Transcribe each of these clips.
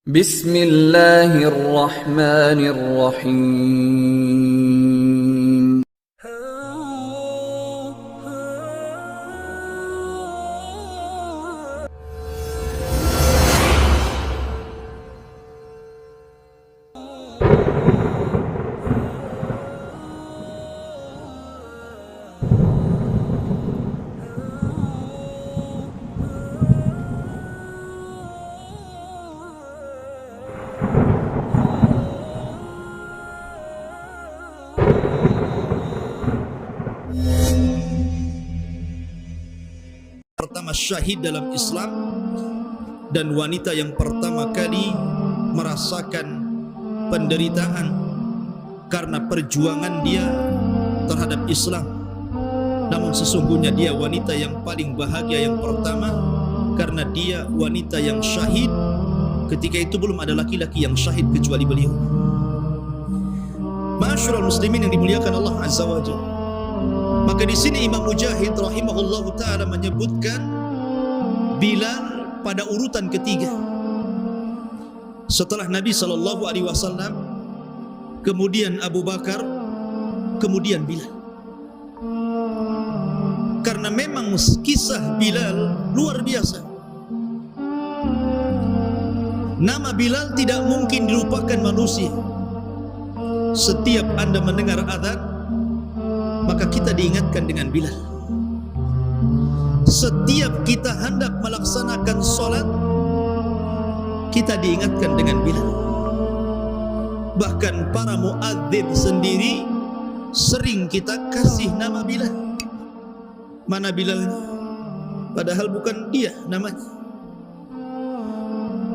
Bismillahirrahmanirrahim. Pertama syahid dalam Islam dan wanita yang pertama kali merasakan penderitaan karena perjuangan dia terhadap Islam. Namun sesungguhnya dia wanita yang paling bahagia yang pertama karena dia wanita yang syahid. Ketika itu belum ada laki-laki yang syahid kecuali beliau. Ma'asyiral muslimin yang dimuliakan Allah Azza wa Jalla. Maka di sini Imam Mujahid rahimahullahu taala menyebutkan Bilal pada urutan ketiga. Setelah Nabi sallallahu alaihi wasallam, kemudian Abu Bakar, kemudian Bilal. Karena memang kisah Bilal luar biasa. Nama Bilal tidak mungkin dilupakan manusia. Setiap Anda mendengar azan, maka kita diingatkan dengan Bilal. Setiap kita hendak melaksanakan solat, kita diingatkan dengan Bilal. Bahkan para muadzin sendiri sering kita kasih nama Bilal. Mana Bilalnya? Padahal bukan dia namanya.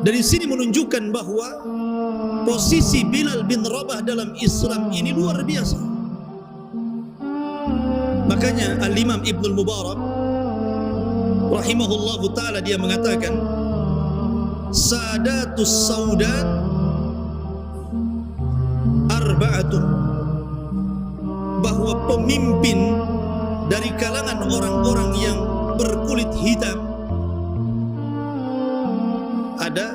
Dari sini menunjukkan bahwa posisi Bilal bin Rabah dalam Islam ini luar biasa. Makanya Al-Imam Ibnul Mubarak rahimahullahu ta'ala dia mengatakan Sadatus Saudan Arba'atun, bahwa pemimpin dari kalangan orang-orang yang berkulit hitam ada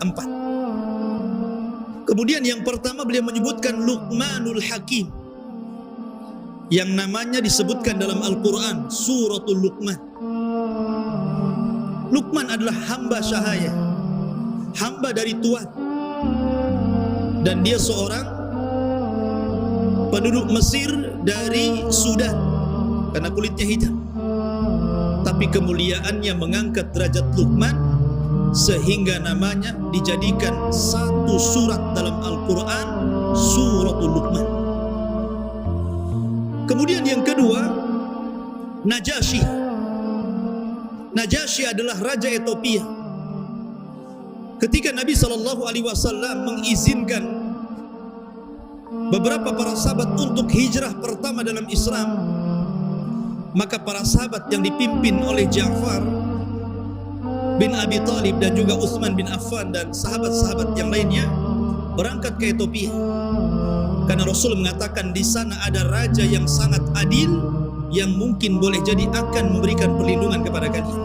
4. Kemudian yang pertama beliau menyebutkan Luqmanul Hakim, yang namanya disebutkan dalam Al-Quran Suratul Luqman. Luqman adalah hamba sahaya, hamba dari Tuhan, dan dia seorang penduduk Mesir dari Sudan karena kulitnya hitam. Tapi kemuliaannya mengangkat derajat Luqman sehingga namanya dijadikan satu surat dalam Al-Quran, Suratul Luqman. Kemudian yang kedua, Najasyi. Najasyi adalah raja Ethiopia. Ketika Nabi SAW mengizinkan beberapa para sahabat untuk hijrah pertama dalam Islam, maka para sahabat yang dipimpin oleh Ja'far bin Abi Thalib dan juga Utsman bin Affan dan sahabat-sahabat yang lainnya berangkat ke Ethiopia. Karena Rasul mengatakan di sana ada raja yang sangat adil, yang mungkin boleh jadi akan memberikan perlindungan kepada kalian.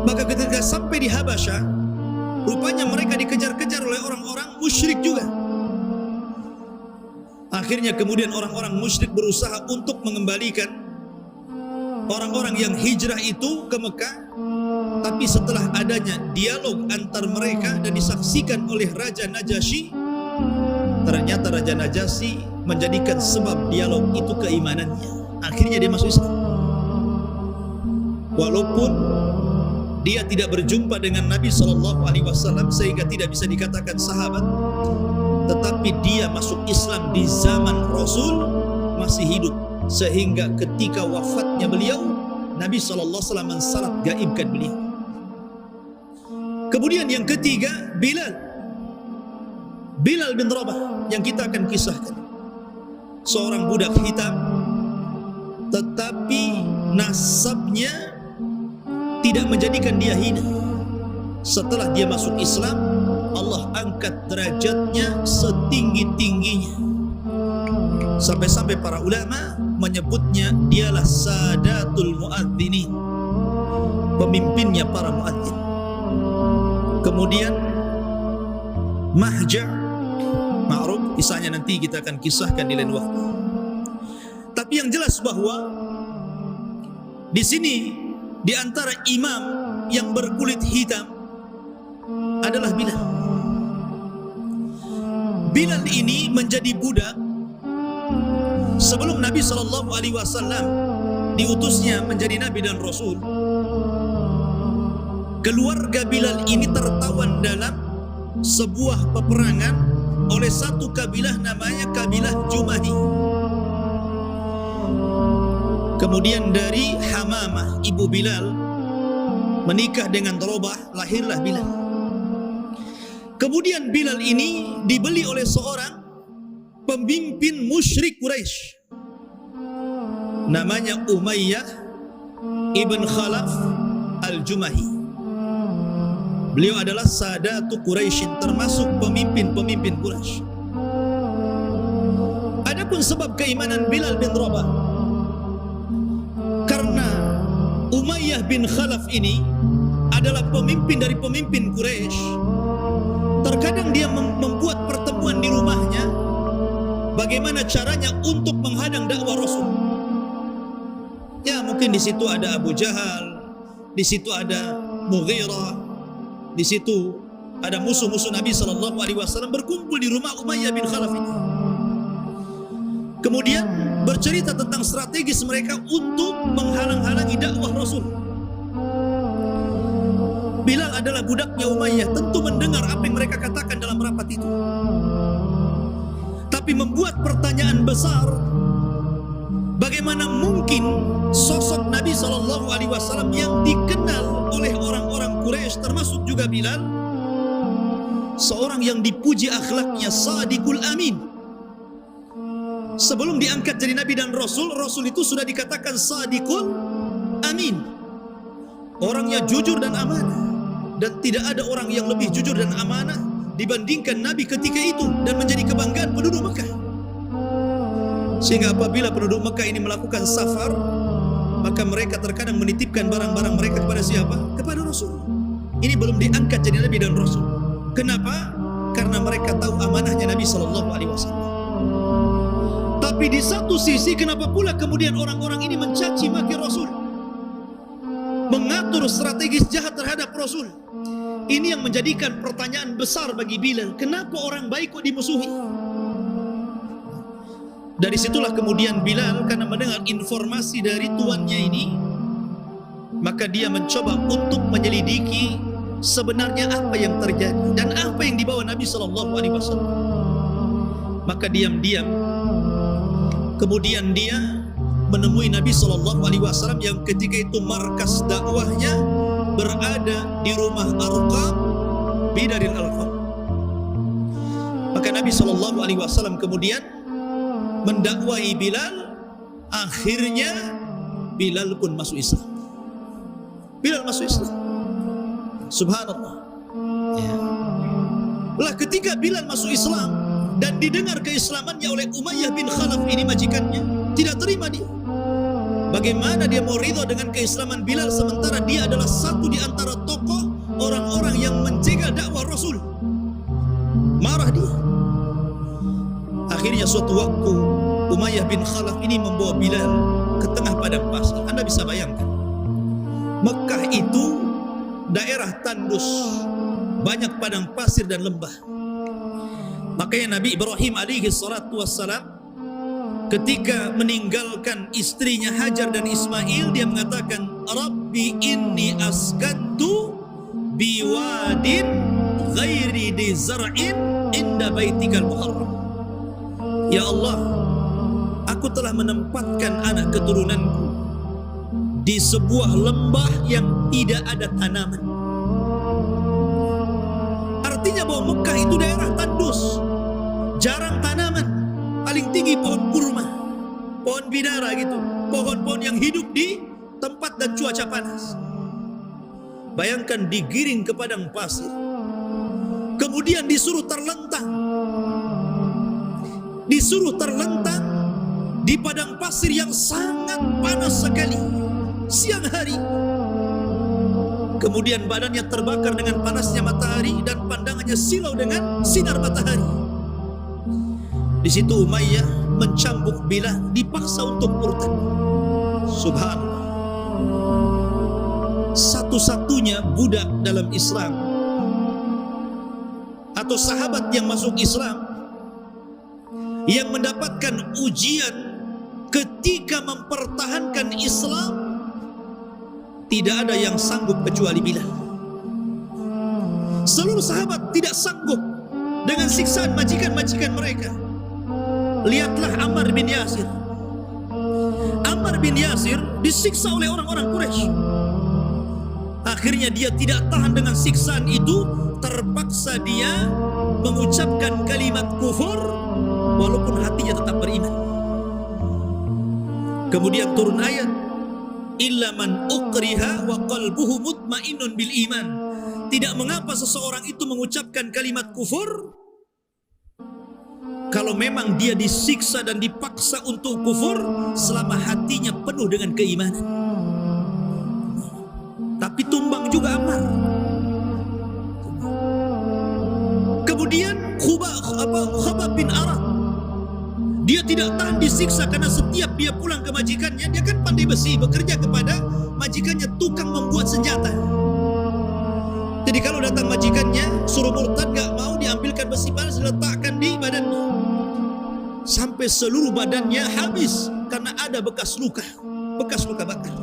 Maka ketika sampai di Habasyah, rupanya mereka dikejar-kejar oleh orang-orang musyrik juga. Akhirnya kemudian orang-orang musyrik berusaha untuk mengembalikan orang-orang yang hijrah itu ke Mekah. Tapi setelah adanya dialog antar mereka dan disaksikan oleh Raja Najasyi, ternyata Raja Najasyi menjadikan sebab dialog itu keimanannya. Akhirnya dia masuk Islam. Walaupun dia tidak berjumpa dengan Nabi SAW sehingga tidak bisa dikatakan sahabat, tetapi dia masuk Islam di zaman Rasul masih hidup, sehingga ketika wafatnya beliau, Nabi SAW mensalat gaibkan beliau. Kemudian yang ketiga, Bilal bin Rabah yang kita akan kisahkan. Seorang budak hitam, tetapi nasabnya tidak menjadikan dia hina. Setelah dia masuk Islam, Allah angkat derajatnya setinggi-tingginya. Sampai-sampai para ulama menyebutnya dialah Sadatul Muadzinin, pemimpinnya para muadzin. Kemudian Mahja, ma'ruf, kisahnya nanti kita akan kisahkan di lain waktu. Tapi yang jelas bahwa di sini di antara imam yang berkulit hitam adalah Bilal. Bilal ini menjadi budak sebelum Nabi SAW diutusnya menjadi Nabi dan Rasul. Keluarga Bilal ini tertawan dalam sebuah peperangan oleh satu kabilah namanya kabilah Jumahi. Kemudian dari Hamamah, ibu Bilal, menikah dengan Robah, lahirlah Bilal. Kemudian Bilal ini dibeli oleh seorang pemimpin musyrik Quraisy, namanya Umayyah ibn Khalaf al-Jumahi. Beliau adalah Sadatu Quraisyin, termasuk pemimpin-pemimpin Quraisy. Adapun sebab keimanan Bilal bin Rabah, karena Umayyah bin Khalaf ini adalah pemimpin dari pemimpin Quraisy, terkadang dia membuat pertemuan di rumahnya bagaimana caranya untuk menghadang dakwah Rasul. Ya, mungkin di situ ada Abu Jahal, di situ ada Mughirah, di situ ada musuh-musuh Nabi SAW berkumpul di rumah Umayyah bin Khalaf ini. Kemudian bercerita tentang strategis mereka untuk menghalang-halangi dakwah Rasul. Bilal adalah budaknya Umayyah, tentu mendengar apa yang mereka katakan dalam rapat itu. Tapi membuat pertanyaan besar, bagaimana mungkin sosok Nabi SAW yang dikenal oleh orang-orang Quraisy, termasuk juga Bilal, seorang yang dipuji akhlaknya, Sadiqul Amin. Sebelum diangkat jadi Nabi dan Rasul, Rasul itu sudah dikatakan Sadiqul Amin, orangnya jujur dan amanah, dan tidak ada orang yang lebih jujur dan amanah dibandingkan Nabi ketika itu, dan menjadi kebanggaan penduduk Mekah. Sehingga apabila penduduk Mekah ini melakukan safar, maka mereka terkadang menitipkan barang-barang mereka kepada siapa? Kepada Rasul. Ini belum diangkat jadi Nabi dan Rasul. Kenapa? Karena mereka tahu amanahnya Nabi SAW. Tapi di satu sisi, kenapa pula kemudian orang-orang ini mencaci maki Rasul, mengatur strategis jahat terhadap Rasul? Ini yang menjadikan pertanyaan besar bagi Bilal. Kenapa orang baik kok dimusuhi? Dari situlah kemudian Bilal, karena mendengar informasi dari tuannya ini, maka dia mencoba untuk menyelidiki sebenarnya apa yang terjadi dan apa yang dibawa Nabi SAW. Maka diam-diam kemudian dia menemui Nabi SAW yang ketika itu markas dakwahnya berada di rumah Arqam bidaril Arqam. Maka Nabi SAW kemudian mendakwai Bilal. Akhirnya Bilal pun masuk Islam. Bilal masuk Islam. Subhanallah. Ya. Lah ketika Bilal masuk Islam dan didengar keislamannya oleh Umayyah bin Khalaf ini, majikannya, tidak terima dia. Bagaimana dia mau ridha dengan keislaman Bilal sementara dia adalah satu di antara tokoh orang-orang yang mencegah dakwah Rasul? Marah dia. Akhirnya suatu waktu Umayyah bin Khalaf ini membawa Bilal ke tengah padang pasir. Anda bisa bayangkan, Mekah itu daerah tandus, banyak padang pasir dan lembah. Makanya Nabi Ibrahim alaihi salatu wassalam ketika meninggalkan istrinya Hajar dan Ismail, dia mengatakan, Rabbi inni askantu biwadin ghairi di zar'in inda baitikal muharram. Ya Allah, aku telah menempatkan anak keturunanku di sebuah lembah yang tidak ada tanaman. Artinya bahwa Mekah itu daerah tandus, jarang tanaman, paling tinggi pohon kurma, pohon bidara gitu, pohon-pohon yang hidup di tempat dan cuaca panas. Bayangkan digiring ke padang pasir, kemudian disuruh terlentang di padang pasir yang sangat panas sekali siang hari. Kemudian badannya terbakar dengan panasnya matahari dan pandangannya silau dengan sinar matahari. Di situ Umayyah mencambuk Bilal, dipaksa untuk murtad. Subhanallah. Satu-satunya budak dalam Islam atau sahabat yang masuk Islam yang mendapatkan ujian ketika mempertahankan Islam, tidak ada yang sanggup kecuali Bilal. Seluruh sahabat tidak sanggup dengan siksaan majikan-majikan mereka. Lihatlah Ammar bin Yasir. Ammar bin Yasir disiksa oleh orang-orang Quraisy. Akhirnya dia tidak tahan dengan siksaan itu, terpaksa dia mengucapkan kalimat kufur walaupun hatinya tetap beriman. Kemudian turun ayat, illa man ukriha wa qalbuhu mutmainnun bil iman. Tidak mengapa seseorang itu mengucapkan kalimat kufur kalau memang dia disiksa dan dipaksa untuk kufur selama hatinya penuh dengan keimanan. Tapi tumbang juga Ammar. Kemudian Khubayb bin Arad, dia tidak tahan disiksa karena setiap dia pulang ke majikannya, dia kan pandai besi, bekerja kepada majikannya, tukang membuat senjata. Jadi kalau datang majikannya suruh murtad, gak mau, diambilkan besi panas diletakkan di badannya sampai seluruh badannya habis karena ada bekas luka bakar.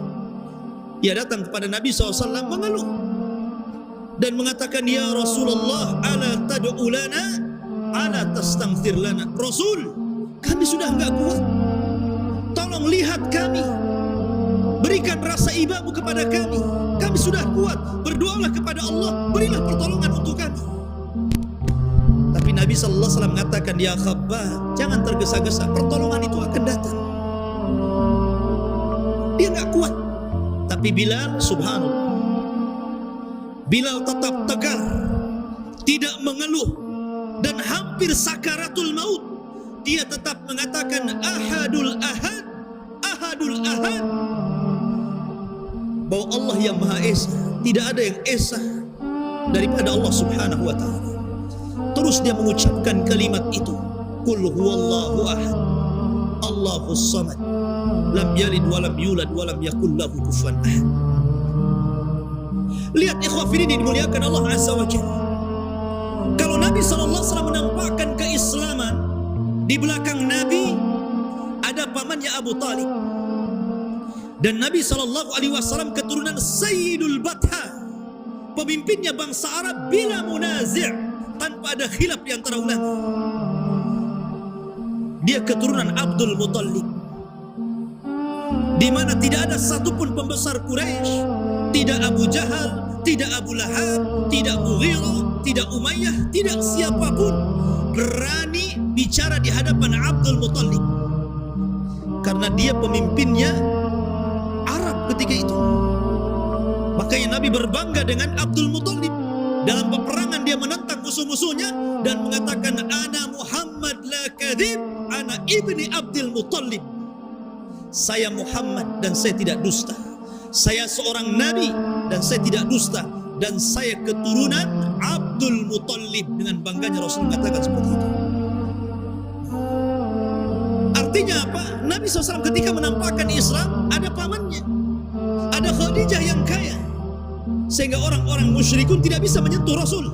Dia datang kepada Nabi SAW mengeluh dan mengatakan, ya Rasulullah, ala tad'u lana, ala tastaghfir lana. Rasul, kami sudah enggak kuat, tolong lihat kami, berikan rasa ibamu kepada kami. Kami sudah kuat, berdoalah kepada Allah, berilah pertolongan untuk kami. Tapi Nabi SAW mengatakan, ya Khabbab, jangan tergesa-gesa, pertolongan itu akan datang. Dia enggak kuat. Tapi Bilal, subhanallah, Bilal tetap tegar, tidak mengeluh, dan hampir sakaratul maut dia tetap mengatakan ahadul ahad, ahadul ahad, bahwa Allah yang Maha Esa, tidak ada yang esa daripada Allah Subhanahu wa ta'ala. Terus dia mengucapkan kalimat itu, qul huwallahu ahad, Allahus samad, lam yalid walam yulad walam yakul lahu kufuwan ahad. Lihat ikhwafidin dimuliakan Allah Azza wa Jalla. Kalau Nabi SAW menampakkan keislaman, di belakang Nabi ada pamannya Abu Talib. Dan Nabi SAW keturunan Sayyidul Batha, pemimpinnya bangsa Arab bila munazi', tanpa ada khilaf di antara ulama. Dia keturunan Abdul Muttalib, di mana tidak ada satupun pembesar Quraisy, tidak Abu Jahal, tidak Abu Lahab, tidak Mughirah, tidak Umayyah, tidak siapapun berani bicara di hadapan Abdul Muttalib, karena dia pemimpinnya Arab ketika itu. Makanya Nabi berbangga dengan Abdul Muttalib. Dalam peperangan dia menentang musuh-musuhnya dan mengatakan, ana Muhammad la kadhib, ana ibni Abdul Muttalib. Saya Muhammad dan saya tidak dusta. Saya seorang nabi dan saya tidak dusta, dan saya keturunan Abdul Muttalib. Dengan bangganya Rasul mengatakan seperti itu. Artinya apa? Nabi SAW ketika menampakkan Islam, ada pamannya, ada Khadijah yang kaya, sehingga orang-orang musyrikun tidak bisa menyentuh Rasul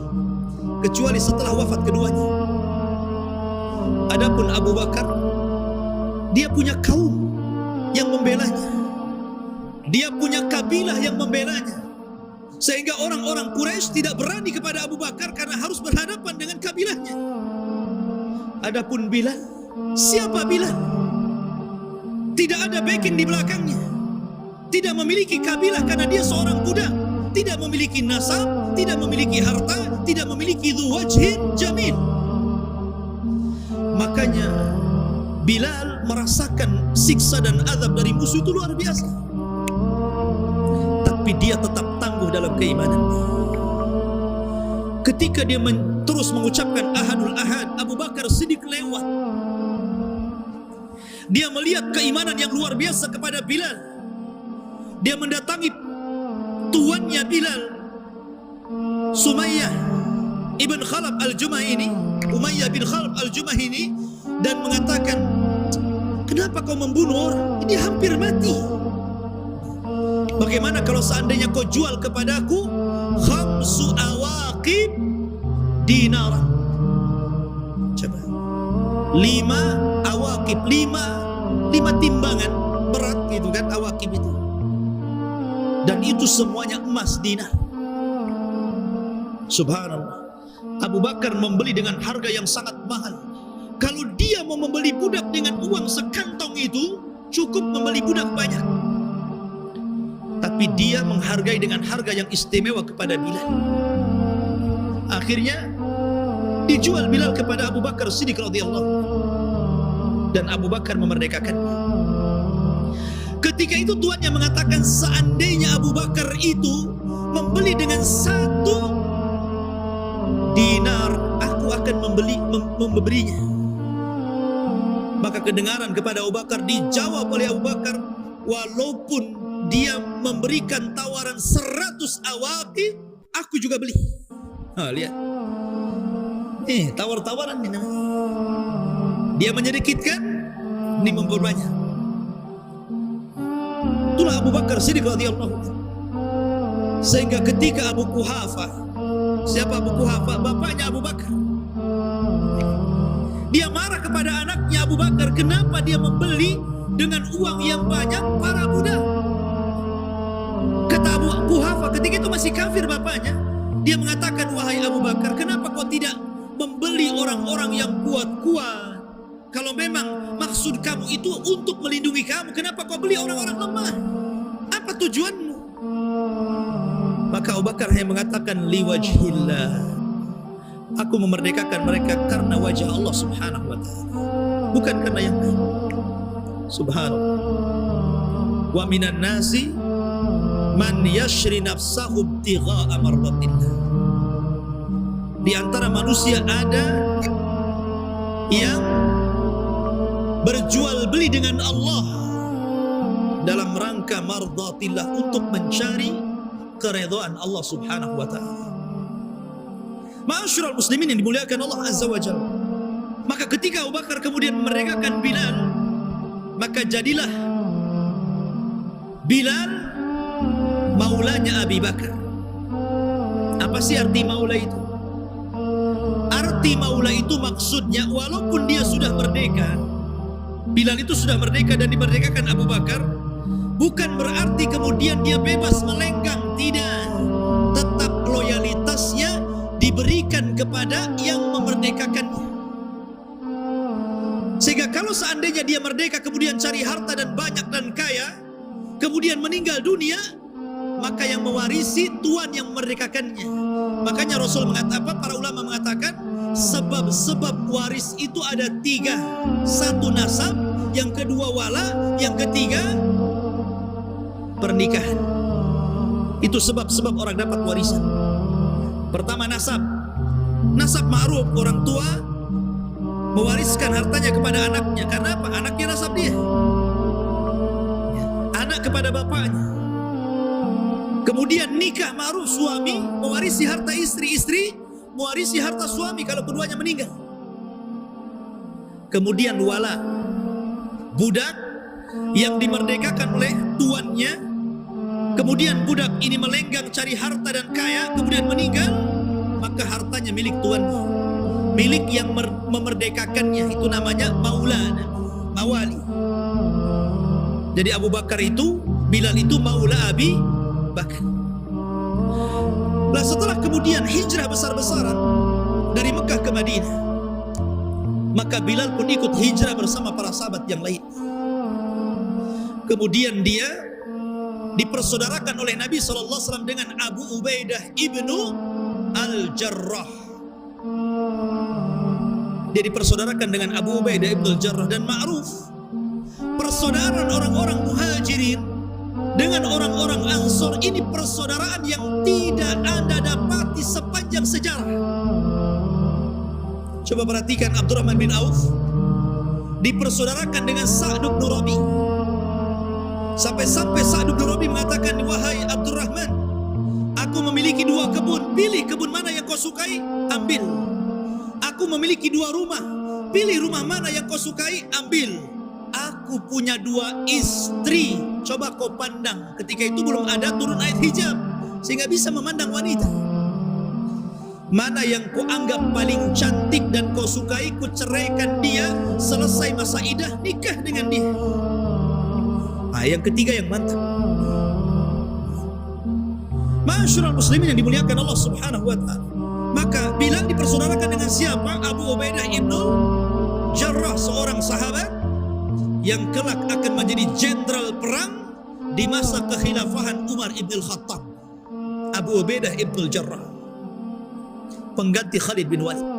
kecuali setelah wafat keduanya. Adapun Abu Bakar, dia punya kaum yang membelanya, dia punya kabilah yang membelanya, sehingga orang-orang Quraisy tidak berani kepada Abu Bakar karena harus berhadapan dengan kabilahnya. Adapun Bilal, siapa Bilal? Tidak ada backing di belakangnya, tidak memiliki kabilah karena dia seorang budak, tidak memiliki nasab, tidak memiliki harta, tidak memiliki dhu wajhin jamil. Makanya Bilal merasakan siksa dan azab dari musuh itu luar biasa, tapi dia tetap tangguh dalam keimanan. Ketika dia terus mengucapkan ahadul ahad, Abu Bakar Siddiq lewat. Dia melihat keimanan yang luar biasa kepada Bilal. Dia mendatangi tuannya Bilal Sumayyah ibn Khalaf al-Jumah ini, Umayyah bin Khalaf al-Jumah ini, dan mengatakan, kenapa kau membunuh orang? Ini hampir mati. Bagaimana kalau seandainya kau jual kepadaku 5 awaqib dinaran? Coba, 5 awaqib, 5 timbangan berat gitu kan, awaqib itu. Dan itu semuanya emas dinar. Subhanallah. Abu Bakar membeli dengan harga yang sangat mahal. Kalau dia mau membeli budak dengan uang sekantong itu, cukup membeli budak banyak. Tapi dia menghargai dengan harga yang istimewa kepada Bilal. Akhirnya dijual Bilal kepada Abu Bakar Siddiq radhiyallahu, dan Abu Bakar memerdekakannya. Ketika itu tuannya mengatakan, seandainya Abu Bakar itu membeli dengan 1 dinar, aku akan memberinya. Maka kedengaran kepada Abu Bakar, dijawab oleh Abu Bakar, walaupun dia memberikan tawaran 100 awaqib, aku juga beli. Lihat, tawar-tawaran ini. Dia menyedikitkan, ini memperbanyak. Itulah Abu Bakar Siddiq radhiyallahu. Sehingga ketika Abu Quhafah, siapa Abu Quhafah? Bapaknya Abu Bakar. Dia marah kepada anaknya Abu Bakar, kenapa dia membeli dengan uang yang banyak para budak. Kata Abu Quhafah, ketika itu masih kafir bapaknya, dia mengatakan, wahai Abu Bakar, kenapa kau tidak membeli orang-orang yang kuat-kuat? Kalau memang maksud kamu itu untuk melindungi kamu, kenapa kau beli orang-orang lemah? Apa tujuanmu? Maka Abu Bakar hanya mengatakan, liwajhillah, aku memerdekakan mereka karena wajah Allah subhanahu wa ta'ala, bukan karena yang lain. Subhanallah. Wa minan nasi man yashri nafsahu ibtigha'a mardatillah. Di antara manusia ada yang berjual beli dengan Allah dalam rangka mardatillah, untuk mencari keridhaan Allah subhanahu wa ta'ala. Ma'asyiral muslimin yang dimuliakan Allah azza wa jalla. Maka ketika Abu Bakar kemudian memerdekakan Bilal, maka jadilah Bilal maulanya Abi Bakar. Apa sih arti maula itu? Arti maula itu maksudnya, walaupun dia sudah merdeka, Bilal itu sudah merdeka dan dimerdekakan Abu Bakar, bukan berarti kemudian dia bebas melenggang. Tidak, tetap loyalitasnya diberikan kepada yang memerdekakannya. Sehingga kalau seandainya dia merdeka kemudian cari harta dan banyak dan kaya, kemudian meninggal dunia, maka yang mewarisi tuan yang memerdekakannya. Makanya Rasul mengatakan, para ulama mengatakan, sebab-sebab waris itu ada 3. 1 nasab, yang kedua wala, yang ketiga pernikahan. Itu sebab-sebab orang dapat warisan. Pertama nasab. Nasab ma'ruf, orang tua mewariskan hartanya kepada anaknya. Karena apa? Anaknya nasab dia. Anak kepada bapaknya. Kemudian nikah ma'ruf, suami mewarisi harta istri, istri mewarisi harta suami kalau keduanya meninggal. Kemudian wala, budak yang dimerdekakan oleh tuannya. Kemudian budak ini melenggang cari harta dan kaya, kemudian meninggal, maka hartanya milik tuannya, milik yang memerdekakannya. Itu namanya maula, mawali. Jadi Abu Bakar itu, Bilal itu maula Abi Bakar. Nah, setelah kemudian hijrah besar-besaran dari Mekah ke Madinah, maka Bilal pun ikut hijrah bersama para sahabat yang lain. Kemudian dia dipersaudarakan oleh Nabi SAW dengan Abu Ubaidah ibnu Al-Jarrah. Dia dipersaudarakan dengan Abu Ubaidah ibnu Al-Jarrah. Dan ma'ruf, persaudaraan orang-orang muhajirin dengan orang-orang ansor ini persaudaraan yang tidak Anda dapati sepanjang sejarah. Coba perhatikan, Abdurrahman bin Auf dipersaudarakan dengan Sa'd bin Rabi. Sampai-sampai Sa'd bin Rabi mengatakan, wahai Abdurrahman, Aku memiliki 2 kebun, pilih kebun mana yang kau sukai, ambil. Aku memiliki 2 rumah, pilih rumah mana yang kau sukai, ambil. Aku punya 2 istri. Coba kau pandang, ketika itu belum ada turun ayat hijab, sehingga bisa memandang wanita. Mana yang kau anggap paling cantik dan kau sukai, kau ceraikan dia, selesai masa idah, nikah dengan dia. Yang ketiga yang mantap. Ma'asyiral muslimin yang dimuliakan Allah Subhanahu wa ta'ala. Maka Bilal dipersaudarakan dengan siapa? Abu Ubaidah ibnu Jarrah, seorang sahabat yang kelak akan menjadi jenderal perang di masa kekhilafahan Umar ibn Khattab. Abu Ubaidah ibnu Jarrah, pengganti Khalid bin Walid.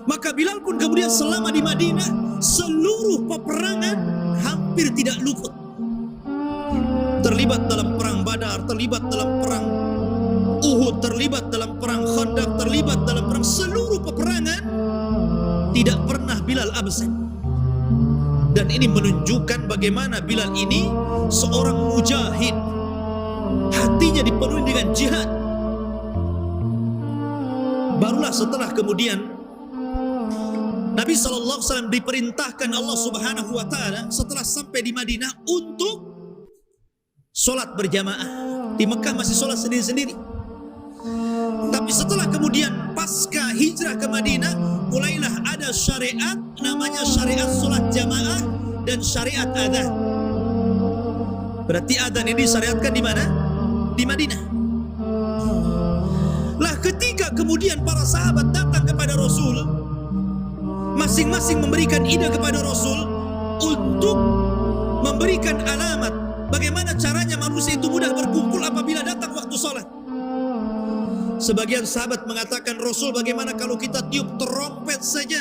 Maka Bilal pun kemudian selama di Madinah, seluruh peperangan hampir tidak luput. Terlibat dalam perang Badar, terlibat dalam perang Uhud, terlibat dalam perang Khandaq, terlibat dalam perang, seluruh peperangan tidak pernah Bilal absen. Dan ini menunjukkan bagaimana Bilal ini seorang mujahid, hatinya dipenuhi dengan jihad. Barulah setelah kemudian Nabi SAW diperintahkan Allah Subhanahu wa ta'ala setelah sampai di Madinah untuk sholat berjamaah. Di Mekah masih sholat sendiri-sendiri. Tapi setelah kemudian pasca hijrah ke Madinah, mulailah ada syariat, namanya syariat sholat jamaah dan syariat adzan. Berarti adzan ini disyariatkan di mana? Di Madinah. Lah ketika kemudian para sahabat datang kepada Rasul, masing-masing memberikan ide kepada Rasul untuk memberikan alamat bagaimana caranya manusia itu mudah berkumpul apabila datang waktu sholat. Sebagian sahabat mengatakan, Rasul, bagaimana kalau kita tiup trompet saja?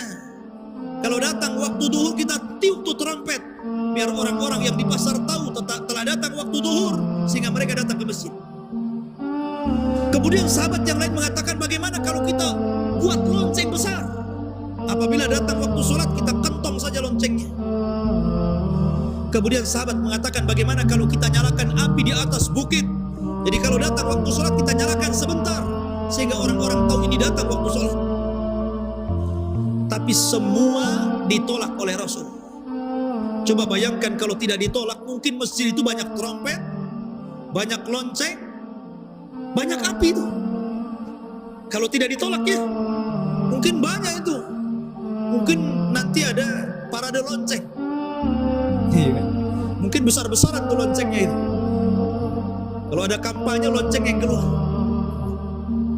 Kalau datang waktu duhur kita tiup tuh trompet, biar orang-orang yang di pasar tahu telah datang waktu duhur, sehingga mereka datang ke masjid. Kemudian sahabat yang lain mengatakan, bagaimana kalau kita buat lonceng besar? Apabila datang waktu sholat kita kentong saja loncengnya. Kemudian sahabat mengatakan, bagaimana kalau kita nyalakan api di atas bukit? Jadi kalau datang waktu sholat kita nyalakan sebentar, sehingga orang-orang tahu ini datang waktu sholat. Tapi semua ditolak oleh Rasul. Coba bayangkan kalau tidak ditolak, mungkin masjid itu banyak trompet, banyak lonceng, banyak api itu. Kalau tidak ditolak ya, mungkin banyak itu. Mungkin nanti ada parade lonceng. Iya kan? Mungkin besar-besaran tuh loncengnya itu. Kalau ada kampanye lonceng yang keluar.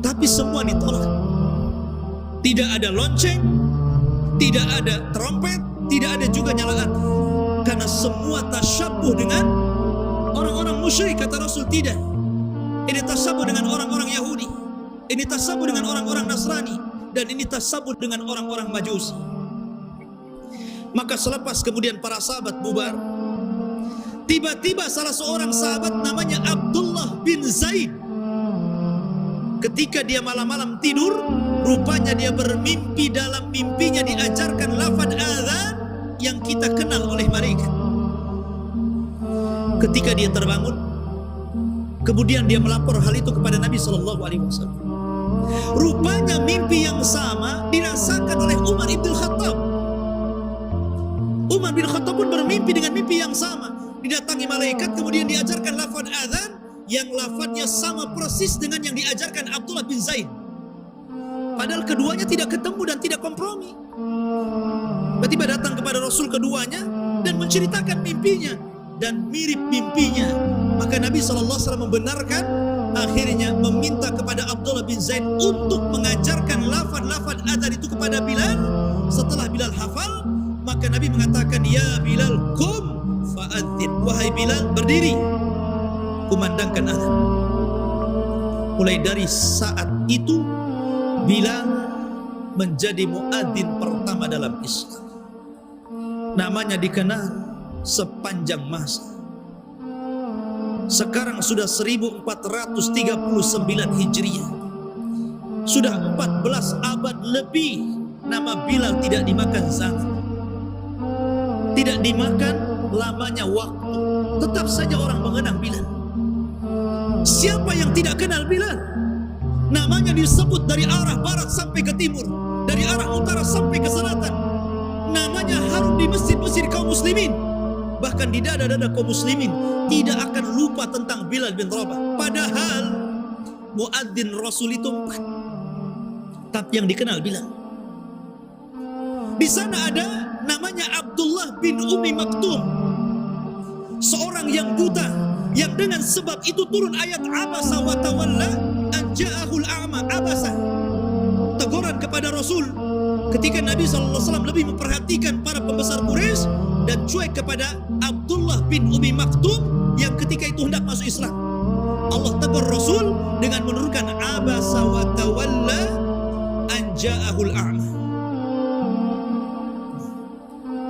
Tapi semua ditolak. Tidak ada lonceng, tidak ada trompet, tidak ada juga nyala api. Karena semua tasyabuh dengan orang-orang musyrik, kata Rasul. Tidak. Ini tasyabuh dengan orang-orang Yahudi, ini tasyabuh dengan orang-orang Nasrani, dan ini tasyabuh dengan orang-orang Majusi. Maka selepas kemudian para sahabat bubar, tiba-tiba salah seorang sahabat namanya Abdullah bin Zaid, ketika dia malam-malam tidur, rupanya dia bermimpi, dalam mimpinya diajarkan lafaz azan yang kita kenal oleh malaikat. Ketika dia terbangun, kemudian dia melapor hal itu kepada Nabi SAW. Rupanya mimpi yang sama dirasakan oleh Umar ibn Khattab. Umar bin Khattab pun bermimpi dengan mimpi yang sama. Didatangi malaikat, kemudian diajarkan lafaz azan yang lafaznya sama persis dengan yang diajarkan Abdullah bin Zaid. Padahal keduanya tidak ketemu dan tidak kompromi. Tiba-tiba datang kepada Rasul keduanya dan menceritakan mimpinya dan mirip mimpinya. Maka Nabi SAW membenarkan, akhirnya meminta kepada Abdullah bin Zaid untuk mengajarkan lafaz-lafaz azan itu kepada Bilal. Setelah Bilal hafal, maka Nabi mengatakan, ya Bilal, qum fa'adzin. Wahai Bilal, berdiri, kumandangkan azan. Mulai dari saat itu Bilal menjadi muadzin pertama dalam Islam. Namanya dikenal sepanjang masa. Sekarang sudah 1439 Hijriah. Sudah 14 abad lebih nama Bilal tidak dimakan zaman, tidak dimakan lamanya waktu. Tetap saja orang mengenang Bilal. Siapa yang tidak kenal Bilal? Namanya disebut dari arah barat sampai ke timur, dari arah utara sampai ke selatan. Namanya harum di masjid-masjid kaum muslimin. Bahkan di dada-dada kaum muslimin tidak akan lupa tentang Bilal bin Rabah. Padahal muadzin Rasul itu 4, tapi yang dikenal Bilal. Di sana ada namanya Abdullah bin Ummi Maktum, seorang yang buta, yang dengan sebab itu turun ayat abasa wa tawalla an ja'ahul a'ma. Abasa, teguran kepada Rasul ketika Nabi SAW lebih memperhatikan para pembesar Quraisy dan cuek kepada Abdullah bin Ummi Maktum yang ketika itu hendak masuk Islam. Allah tegur Rasul dengan menurunkan abasa wa tawalla an ja'ahul a'ma.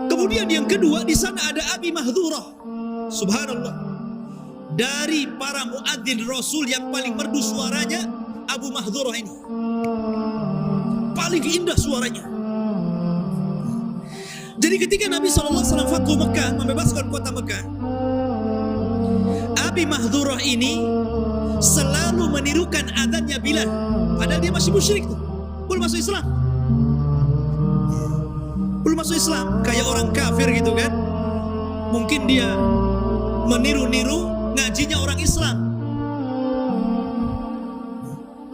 Kemudian yang kedua, di sana ada Abi Mahdhurah. Subhanallah, dari para muadzin Rasul yang paling merdu suaranya, Abu Mahdhurah ini paling indah suaranya. Jadi ketika Nabi SAW Fathu Mekah, membebaskan kota Mekah, Abi Mahdhurah ini selalu menirukan adzannya Bilal, padahal dia masih musyrik tuh, belum masuk Islam. Belum masuk Islam, kayak orang kafir gitu kan. Mungkin dia meniru-niru ngajinya orang Islam.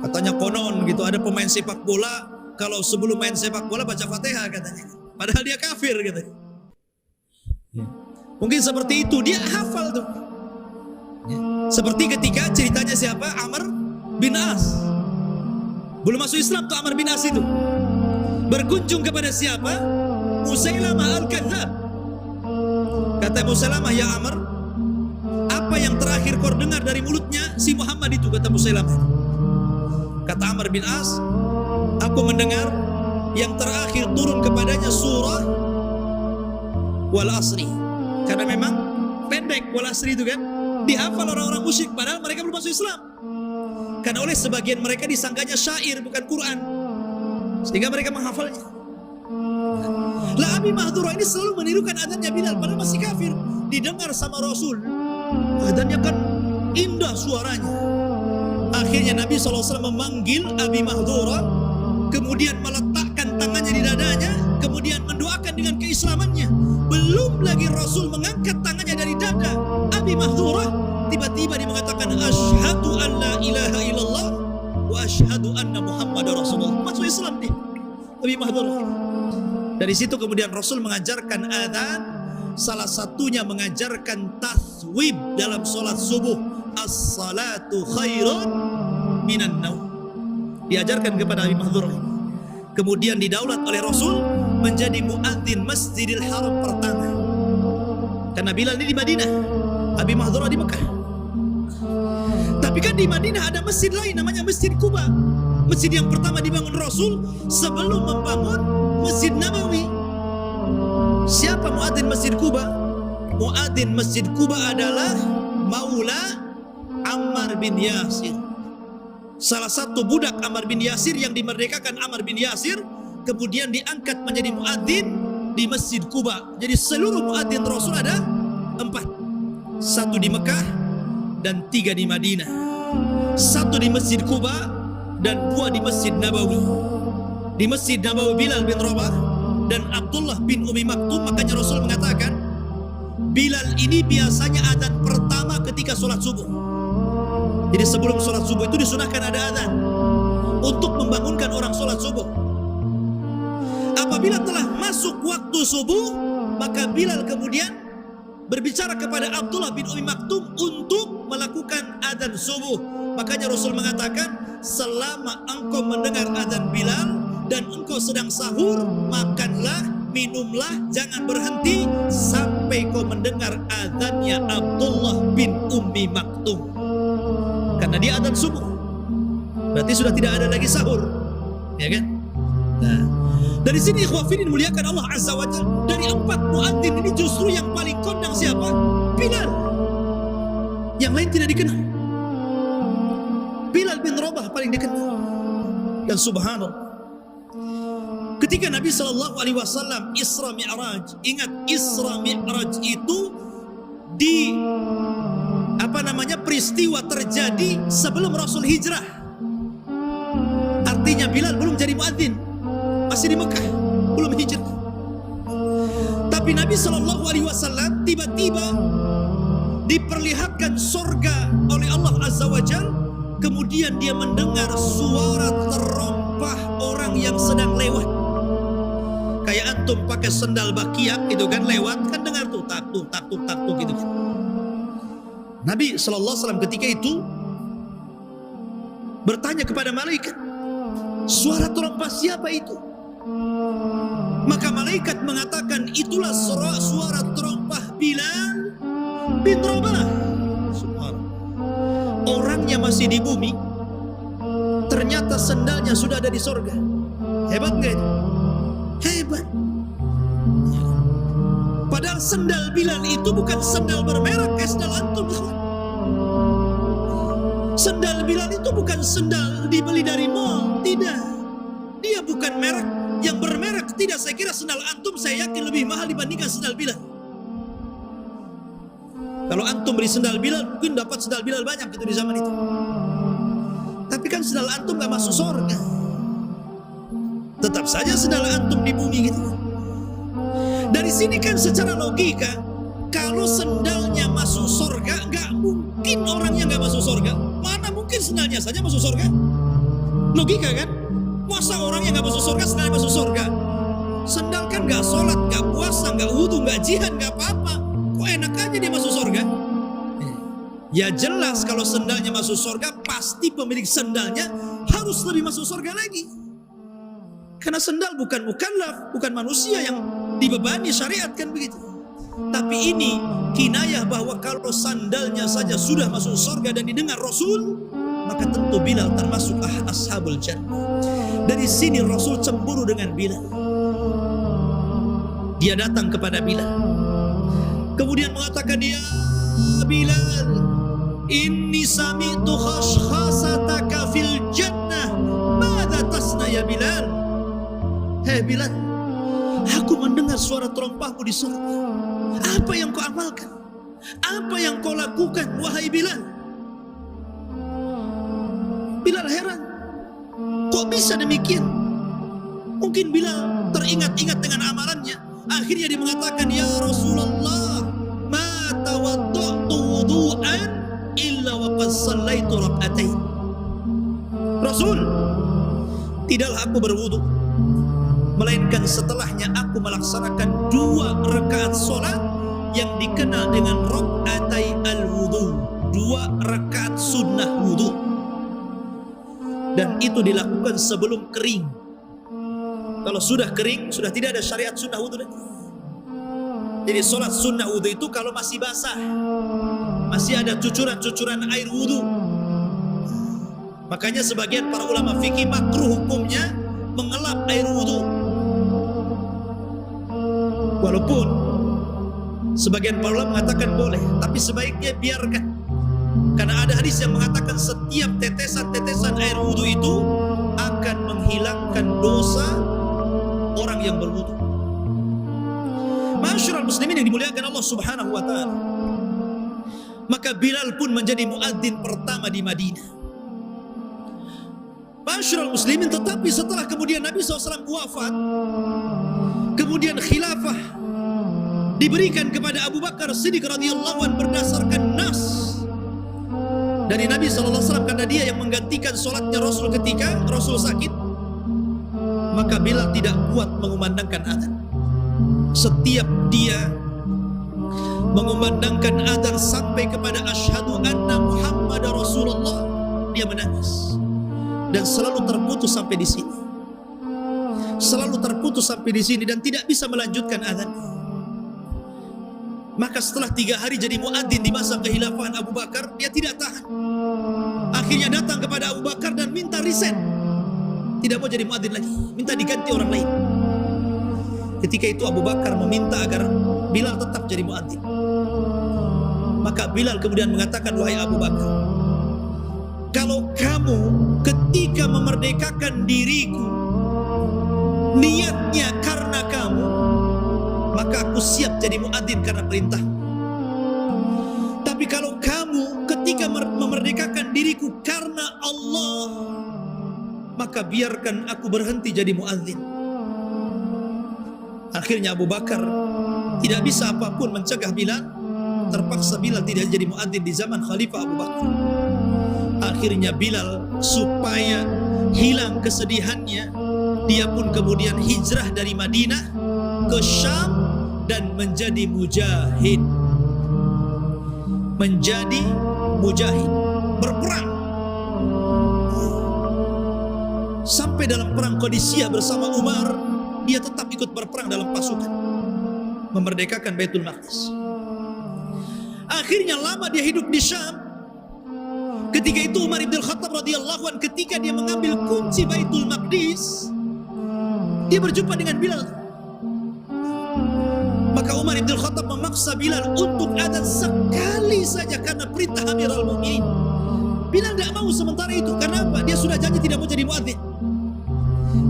Katanya konon gitu, ada pemain sepak bola kalau sebelum main sepak bola baca Fatihah katanya. Padahal dia kafir gitu. Mungkin seperti itu, dia hafal tuh. Seperti ketika ceritanya siapa? Amr bin As. Belum masuk Islam tuh Amr bin As itu. Berkunjung kepada siapa? Musailamah al-Kadzdzab. Kata Musailamah, ya Amr, apa yang terakhir kau dengar dari mulutnya si Muhammad itu? Kata Musailamah. Kata Amr bin As, aku mendengar yang terakhir turun kepadanya surah Wal Asri. Karena memang pendek Wal Asri itu kan, dihafal orang-orang musyrik padahal mereka belum masuk Islam. Karena oleh sebagian mereka disangkanya syair bukan Quran, sehingga mereka menghafalnya. Lah Abi Mahdhurah ini selalu menirukan adzannya Bilal padahal masih kafir. Didengar sama Rasul, adzannya kan indah suaranya. Akhirnya Nabi SAW memanggil Abi Mahdhurah, kemudian meletakkan tangannya di dadanya, kemudian mendoakan dengan keislamannya. Belum lagi Rasul mengangkat tangannya dari dada Abi Mahdhurah, tiba-tiba dia mengatakan asyhadu an la ilaha illallah wa asyhadu anna Muhammadar Rasulullah. Masuk Islam dia Abi Mahdhurah. Dari situ kemudian Rasul mengajarkan adzan, salah satunya mengajarkan taswib dalam sholat subuh, as-salatu khairun minan naum. Diajarkan kepada Abi Mahdhurah. Kemudian didaulat oleh Rasul menjadi muadzin Masjidil Haram pertama. Karena Bilal ini di Madinah, Abi Mahdhurah di Mekah. Tapi kan di Madinah ada masjid lain namanya Masjid Quba. Masjid yang pertama dibangun Rasul sebelum membangun Masjid Nabawi. Siapa muadzin Masjid Quba? Muadzin Masjid Quba adalah Maula Ammar bin Yasir. Salah satu budak Ammar bin Yasir yang dimerdekakan Ammar bin Yasir, kemudian diangkat menjadi muadzin di Masjid Quba. Jadi seluruh muadzin Rasul ada 4. 1 di Mekah dan 3 di Madinah. 1 di Masjid Quba dan 2 di Masjid Nabawi. Di Masjid Nabawi Bilal bin Rabah dan Abdullah bin Ummi Maktum. Makanya Rasul mengatakan Bilal ini biasanya adzan pertama ketika sholat subuh. Jadi sebelum sholat subuh itu disunahkan ada adzan untuk membangunkan orang sholat subuh. Apabila telah masuk waktu subuh, maka Bilal kemudian berbicara kepada Abdullah bin Ummi Maktum untuk melakukan adzan subuh. Makanya Rasul mengatakan, selama engkau mendengar adzan Bilal dan engkau sedang sahur, makanlah, minumlah, jangan berhenti sampai kau mendengar adzannya Abdullah bin Ummi Maktum. Karena dia adzan subuh, berarti sudah tidak ada lagi sahur, ya kan? Nah, dari sini ikhwafidin muliakan Allah Azza wa Jalla, dari 4 muadzin ini justru yang paling kondang siapa? Bilal. Yang lain tidak dikenal. Bilal bin Rabah paling dikenal. Dan subhanallah, ketika Nabi SAW Isra Mi'raj, ingat Isra Mi'raj itu peristiwa terjadi sebelum Rasul hijrah. Artinya Bilal belum jadi muadzin, masih di Mekah, belum hijrah. Tapi Nabi SAW tiba-tiba diperlihatkan surga oleh Allah Azza wa Jal. Kemudian dia mendengar suara terompah orang yang sedang lewat. Kayak antum pakai sendal bakiak itu kan, lewat kan dengar tuh tak tuk gitu kan. Nabi SAW ketika itu bertanya kepada malaikat, suara terompah siapa itu? Maka malaikat mengatakan, itulah suara terompah Bilal bin Rabah. Subhanallah. Orangnya masih di bumi, ternyata sendalnya sudah ada di sorga. Hebat nggak itu? Hebat. Padahal sendal Bilal itu bukan sendal bermerek kayak sendal antum. Sendal Bilal itu bukan sendal dibeli dari mall, tidak. Dia bukan merek yang bermerek, tidak. Saya kira sendal antum saya yakin lebih mahal dibandingkan sendal Bilal. Kalau antum beli sendal Bilal, mungkin dapat sendal Bilal banyak gitu di zaman itu. Tapi kan sendal antum gak masuk surga. Tetap saja sendal antum di bumi gitu. Dari sini kan secara logika, kalau sendalnya masuk surga, gak mungkin orangnya gak masuk surga. Mana mungkin sendalnya saja masuk surga? Logika kan? Masa orang yang gak masuk surga, sendalnya masuk surga? Sendal kan gak sholat, gak puasa, gak wudhu, gak jihad, gak apa-apa. Kok enak aja dia masuk surga? Ya jelas kalau sendalnya masuk surga, pasti pemilik sendalnya harus lebih masuk surga lagi. Karena sendal bukan mukallaf, bukan manusia yang dibebani syariat kan begitu. Tapi ini kinayah bahwa kalau sandalnya saja sudah masuk surga dan didengar Rasul, maka tentu Bilal termasuk ashabul jannah. Dari sini Rasul cemburu dengan Bilal. Dia datang kepada Bilal, kemudian mengatakan, ya Bilal, inni sami'tu khashkhasataka fil jannah, madza tasna ya Bilal? Hei Bilal, aku mendengar suara terompahmu di surga. Apa yang kau amalkan? Apa yang kau lakukan, wahai Bilal? Bilal heran, kok bisa demikian? Mungkin Bilal teringat-ingat dengan amalannya. Akhirnya dia mengatakan, ya Rasulullah, ma tawadda'tu wudu'an illa wa qad shallaitu rak'atain. Rasul, tidaklah aku berwudu melainkan setelahnya aku melaksanakan 2 rakaat solat yang dikenal dengan rak'atai al-wudu, 2 rakaat sunnah wudu. Dan itu dilakukan sebelum kering. Kalau sudah kering, sudah tidak ada syariat sunnah wudu lagi. Jadi solat sunnah wudu itu kalau masih basah, masih ada cucuran-cucuran air wudu. Makanya sebagian para ulama fikih makruh hukumnya mengelap air wudu. Walaupun sebagian para ulama mengatakan boleh, tapi sebaiknya biarkan. Karena ada hadis yang mengatakan setiap tetesan-tetesan air wudu itu akan menghilangkan dosa orang yang berwudu. Masyarul muslimin yang dimuliakan Allah Subhanahu wa taala. Maka Bilal pun menjadi muadzin pertama di Madinah. Masyarul muslimin, tetapi setelah kemudian Nabi SAW wafat, kemudian khilafah diberikan kepada Abu Bakar Siddiq radhiyallahu anhu berdasarkan nas dari Nabi SAW, karena dia yang menggantikan sholatnya Rasul ketika Rasul sakit. Maka Bilal tidak kuat mengumandangkan adzan. Setiap dia mengumandangkan adzan sampai kepada asyhadu anna Muhammadar Rasulullah, dia menangis dan selalu terputus sampai di sini. Selalu terputus sampai di sini dan tidak bisa melanjutkan adzan. Maka setelah 3 hari jadi muadzin di masa kehilafahan Abu Bakar, dia tidak tahan. Akhirnya datang kepada Abu Bakar dan minta resign. Tidak mau jadi muadzin lagi, minta diganti orang lain. Ketika itu Abu Bakar meminta agar Bilal tetap jadi muadzin. Maka Bilal kemudian mengatakan, wahai Abu Bakar, kalau kamu ketika memerdekakan diriku niatnya karena kamu, maka aku siap jadi muadzin karena perintah. Tapi kalau kamu diriku karena Allah, maka biarkan aku berhenti jadi muadzin. Akhirnya Abu Bakar tidak bisa apapun mencegah Bilal. Terpaksa Bilal tidak jadi muadzin di zaman Khalifah Abu Bakar. Akhirnya Bilal supaya hilang kesedihannya, dia pun kemudian hijrah dari Madinah ke Syam dan menjadi mujahid. Menjadi mujahid, berperang. Sampai dalam perang Qadisiyah bersama Umar, dia tetap ikut berperang dalam pasukan memerdekakan Baitul Maqdis. Akhirnya lama dia hidup di Syam. Ketika itu Umar ibn Khattab radhiyallahu anhu, ketika dia mengambil kunci Baitul Maqdis, dia berjumpa dengan Bilal. Maka Umar ibn Khattab memaksa Bilal untuk adzan sekali saja karena perintah Amirul Mukminin. Bilal tidak mau sementara itu. Kenapa? Dia sudah janji tidak mau jadi muadzin.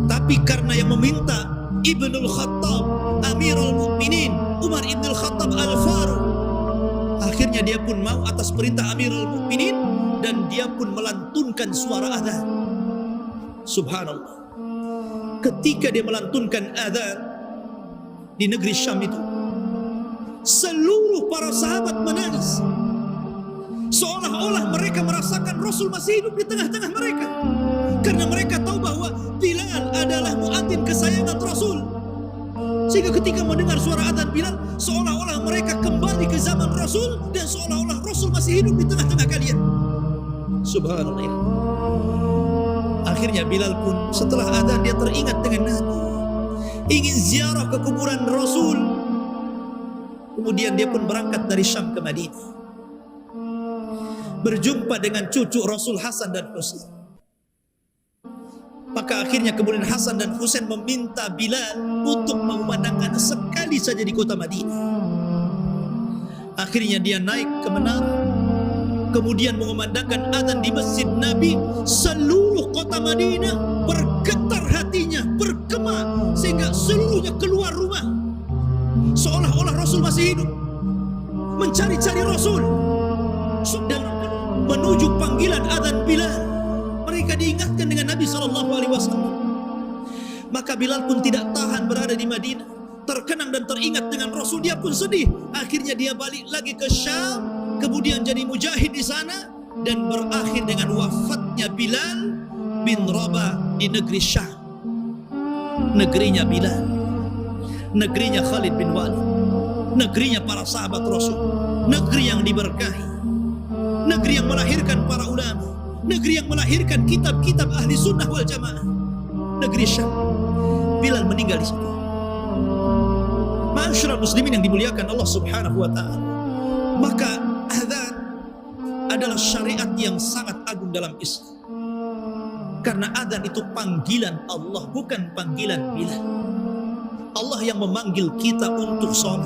Tapi karena yang meminta Ibnul Khattab, Amirul Mukminin, Umar ibn Khattab Al-Faruq, akhirnya dia pun mau atas perintah Amirul Mukminin dan dia pun melantunkan suara adzan. Subhanallah. Ketika dia melantunkan adzan di negeri Syam itu, seluruh para sahabat menangis. Seolah-olah mereka merasakan Rasul masih hidup di tengah-tengah mereka. Karena mereka tahu bahwa Bilal adalah muadzin kesayangan Rasul. Sehingga ketika mendengar suara adzan Bilal, seolah-olah mereka kembali ke zaman Rasul dan seolah-olah Rasul masih hidup di tengah-tengah kalian. Subhanallah. Akhirnya Bilal pun setelah adzan dia teringat dengan Nabi, ingin ziarah ke kuburan Rasul. Kemudian dia pun berangkat dari Syam ke Madinah, berjumpa dengan cucu Rasul Hasan dan Husain. Maka akhirnya kemudian Hasan dan Husain meminta Bilal untuk mengumandangkan sekali saja di kota Madinah. Akhirnya dia naik ke menara, kemudian mengumandangkan adzan di Masjid Nabi. Seluruh kota Madinah bergetar hatinya, bergema, sehingga seluruhnya keluar rumah seolah-olah Rasul masih hidup, mencari-cari Rasul. Dan menuju panggilan adzan Bilal, mereka diingatkan dengan Nabi SAW. Maka Bilal pun tidak tahan berada di Madinah, terkenang dan teringat dengan Rasul. Dia pun sedih. Akhirnya dia balik lagi ke Syam, kemudian jadi mujahid di sana, dan berakhir dengan wafatnya Bilal bin Rabah di negeri Syam. Negerinya Bilal, negerinya Khalid bin Walid, negerinya para sahabat Rasul, negeri yang diberkahi, negeri yang melahirkan para ulama, negeri yang melahirkan kitab-kitab ahli sunnah wal jamaah, negeri Syam. Bilal meninggal di situ. Ma'asyiral muslimin yang dimuliakan Allah Subhanahu wa taala. Maka adzan adalah syariat yang sangat agung dalam Islam. Karena adzan itu panggilan Allah, bukan panggilan Bilal. Allah yang memanggil kita untuk sholat,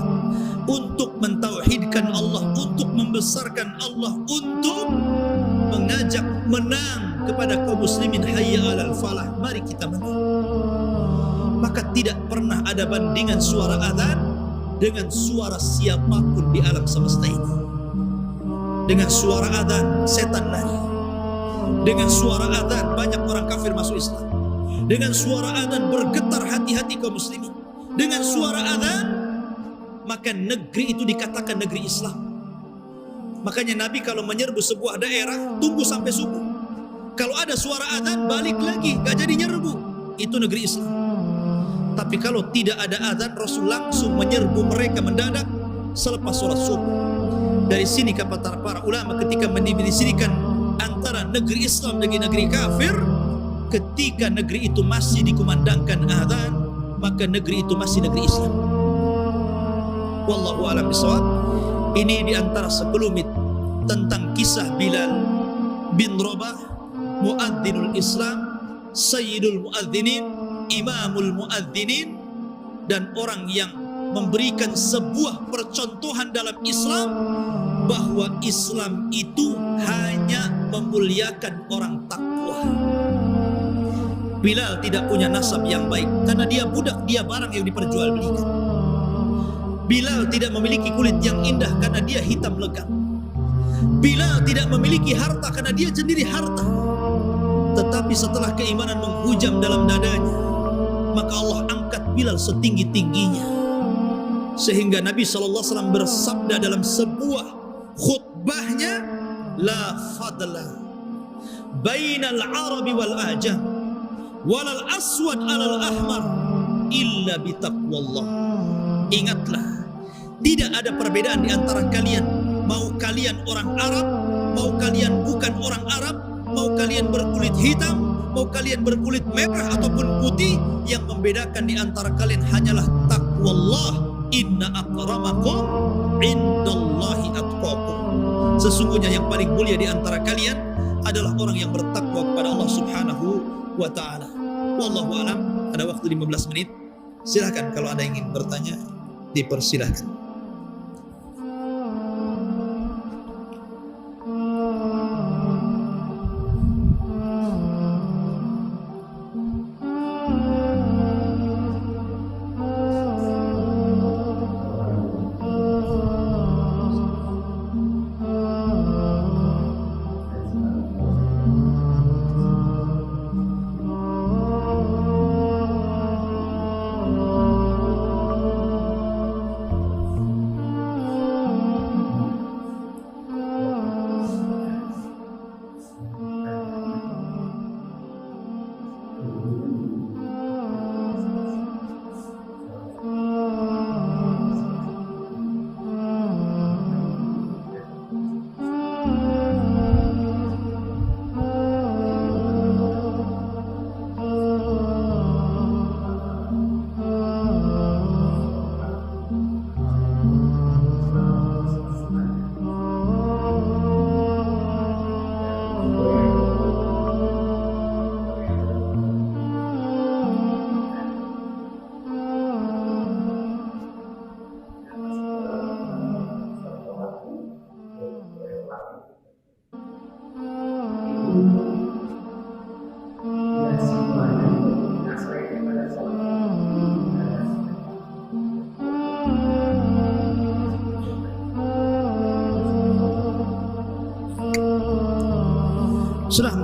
untuk mentauhidkan Allah, untuk membesarkan Allah, untuk mengajak menang kepada kaum muslimin. Hayya 'alal falah, mari kita menang. Maka tidak pernah ada bandingan suara adzan dengan suara siapapun di alam semesta ini. Dengan suara adzan setan lari, dengan suara adzan banyak orang kafir masuk Islam, dengan suara adzan bergetar hati-hati kaum muslimin. Dengan suara adzan maka negeri itu dikatakan negeri Islam. Makanya Nabi kalau menyerbu sebuah daerah tunggu sampai subuh. Kalau ada suara adzan balik lagi, gak jadi nyerbu. Itu negeri Islam. Tapi kalau tidak ada adzan, Rasul langsung menyerbu mereka mendadak selepas sholat subuh. Dari sini kata para ulama ketika mendefinisikan antara negeri Islam dengan negeri kafir, ketika negeri itu masih dikumandangkan adzan, maka negeri itu masih negeri Islam. Wallahu a'lam bishawab. Ini di antara sekelumit tentang kisah Bilal bin Rabah, muadzinul Islam, sayyidul muadzinin, imamul muadzinin, dan orang yang memberikan sebuah percontohan dalam Islam bahwa Islam itu hanya memuliakan orang takwa. Bilal tidak punya nasab yang baik karena dia budak, dia barang yang diperjualbelikan. Bilal tidak memiliki kulit yang indah karena dia hitam legam. Bilal tidak memiliki harta karena dia sendiri harta, tetapi setelah keimanan menghujam dalam dadanya, maka Allah angkat Bilal setinggi-tingginya, sehingga Nabi SAW bersabda dalam sebuah khutbahnya, la fadla bainal arabi wal ajam walal aswad alal ahmar illa bitaqwallah. Ingatlah, tidak ada perbedaan di antara kalian, mau kalian orang Arab, mau kalian bukan orang Arab, mau kalian berkulit hitam, mau kalian berkulit merah ataupun putih, yang membedakan di antara kalian hanyalah taqwallah. Inna akramakum indallahi atqakum. Sesungguhnya yang paling mulia di antara kalian adalah orang yang bertakwa kepada Allah Subhanahu wa taala. Wallahu alam. Ada waktu 15 menit. Silakan kalau ada yang ingin bertanya, dipersilahkan.